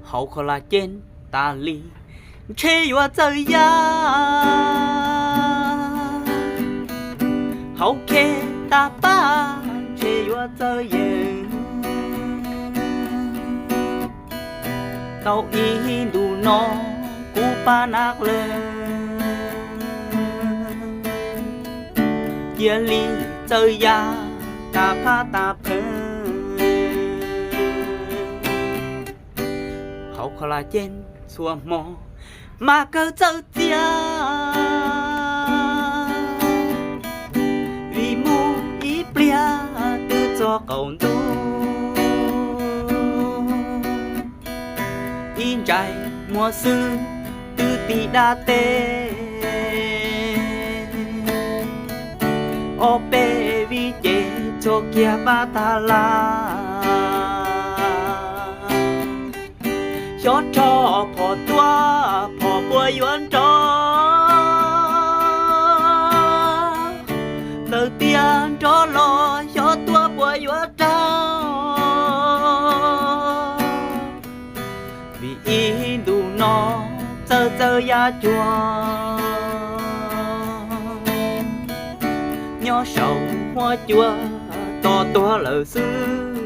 hậu khó là trên ta ly chê hoa trời ya hậu kê ta ba chê hoa trời ya cậu ý đủ nó cú pa nạc lơ chia ly trời ya ta pha ta phơ hậu khó là trên xua mò mà cơ châu tia vì mù ý plia từ cho cầu tu in trái mùa sư từ tì đa tê ô bê vi chế cho kia ba ta la cho phò tua phò bùa yuan cho từ tiền cho lo cho tua bùa yuan cho vì ý đủ nó chờ ya chua nhỏ sầu hoa chua to lỡ xưa